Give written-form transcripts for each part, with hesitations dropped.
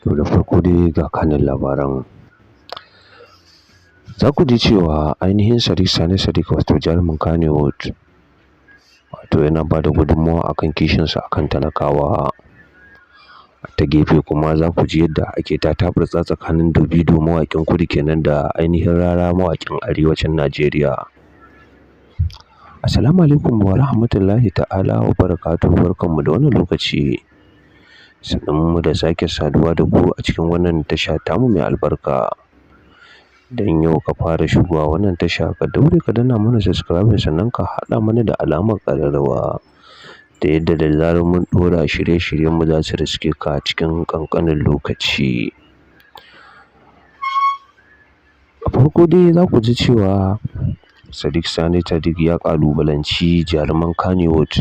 To da farko dai ga kanin labaran. Za ku ji cewa ainihin Sadiq Sani Sadiq wato jarumin Kannywood wato yana ba da gudunmawa akan kishinsa akan talakawa. Ta gefe kuma za ku ji yadda ake tataɓarza tsakanin Davido mawaƙin kudu kenan da ainihin Rara mawaƙin arewacin Najeriya. Assalamu alaikum wa rahmatullahi ta'ala wa barakatuhu, barkanmu da wannan lokaci. Sannunmu da sake saduwa da ku a cikin wannan tasha tamu mai albarka. Dan yau ka fara shigowa wannan tasha ka daure ka danna mana subscribe sannan ka haɗa mana da alamar ƙararrawa. Ta yadda da zarar mun ɗora shirye-shiryenmu za su riske ka cikin ƙanƙanin lokaci. A farko dai za ku ji cewa Sadiq Sani Sadiq ya ƙalubalanci jaruman Kannywood,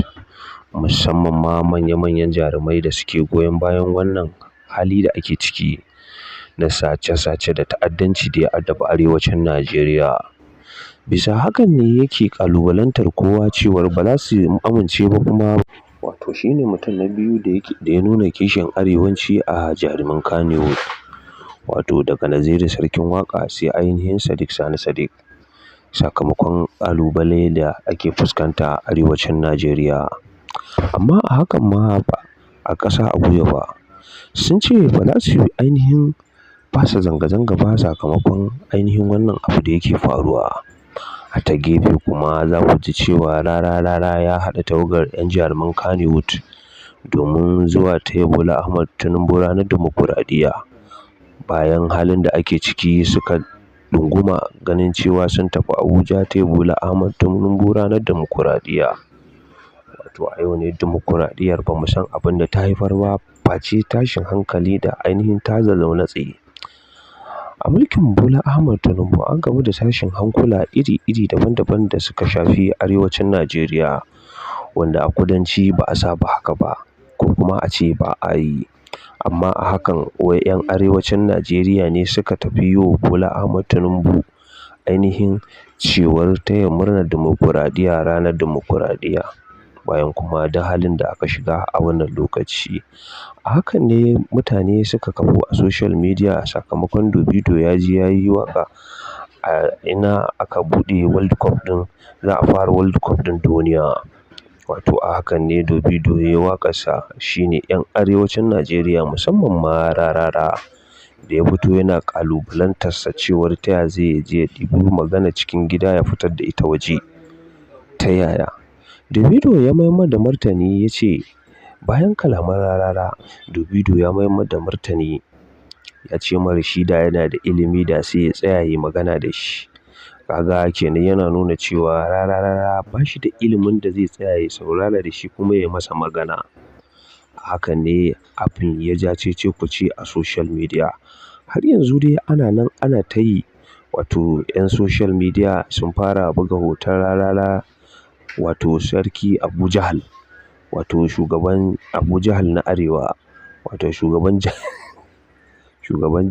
musamman ma manya-manyan jarumai da suke goyon bayan wannan hali da ake ciki na sace-sace da ta'addanci da ya addabi arewacin Najeriya. Bisa hakan ne yake ƙalubalantar kowa cewar ba za su amince ba kuma wato shi ne mutum na biyu da ya nuna kishin arewanci a jaruman Kannywood. Wato daga Naziru Sarkin Waƙa sai ainihin Sadiq Sani Sadiq. Sakamakon ƙalubale da ake fuskanta a arewacin Najeriya. Amma a hakan ma ba a ƙasa a gwiwa ba. Sun ce ba za su ainihin fasa zanga-zanga ba sakamakon ainihin wannan abu da yake faruwa. A ta gefe kuma za ku ji cewa Rara ya haɗa tawagar 'yan jaruman Kannywood domin zuwa taya Bola Ahmed Tinubu ranar dimokuraɗiyya. Bayan halin da ake ciki suka ɗunguma ganin cewa sun tafi Abuja taya Bola Ahmed Tinubu ranar dimokuraɗiyya. Wato a yau ne dimokuraɗiyyar ba mu san abin da ta haifar ba face tashin hankali da ainihin tada zaune tsaye. A mulkin Bola Ahmed Tinubu an gamu da tashin hankula iri-iri daban-daban da suka shafi arewacin Najeriya, wanda a kudanci ba a saba haka ba ko kuma a ce ba a yi. Amma a hakan wai 'yan arewacin Najeriya ne suka tafi yiwa Bola Ahmed Tinubu ainihin cewar taya murnar dimokuraɗiyya ranar dimokuraɗiyya, bayan kuma da halin da aka shiga a wannan lokaci. A hakan ne mutane suka kafu a social media sakamakon Davido ya je ya yi waƙa a ina aka buɗe World Cup ɗin, za a fara World Cup ɗin duniya. Wato a hakan ne Davido ya yi waƙarsa, shi ne 'yan arewacin Najeriya musamman ma Rarara da ya fito yana ƙalubalantarsa cewar ta ya zai je ya ɗibi magana cikin gida ya fitar da ita waje. Ta yaya? Davido ya mayar da martani ya ce bayan kalaman Rarara, Davido ya mayar da martani ya ce mara shi da yana da ilimi da sai ya tsaya ya yi magana da shi. Kaga kenan yana nuna cewa Rarara ba shi da ilimin da zai tsaya ya saurara da shi kuma ya masa magana. Hakan ne abin ya ja cece-kuce a social media. Har yanzu dai ana nan ana ta yi, wato 'yan social media sun fara buga hoton Rarara wato sarki Abu Jahal, wato shugaban Abu Jahal na Arewa, wato shugaban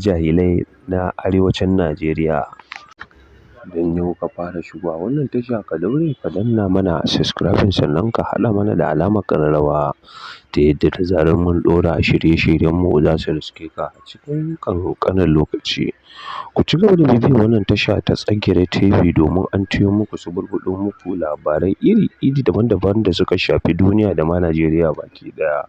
jahilai na arewacin Najeriya. Dan yau ka fara shigowa wannan tasha ka daure ka danna mana subscribe sannan ka haɗa mana da alamar ƙararrawa. Ta yadda da zarar mun ɗora shirye-shiryenmu za su riske ka a cikin ƙanƙanin lokaci. Ku ci gaba da bibiyar wannan tasha ta Tsagero TV domin an tayo muku su burbuɗo muku labarai iri-iri daban-daban da suka shafi duniya da ma Najeriya baki ɗaya.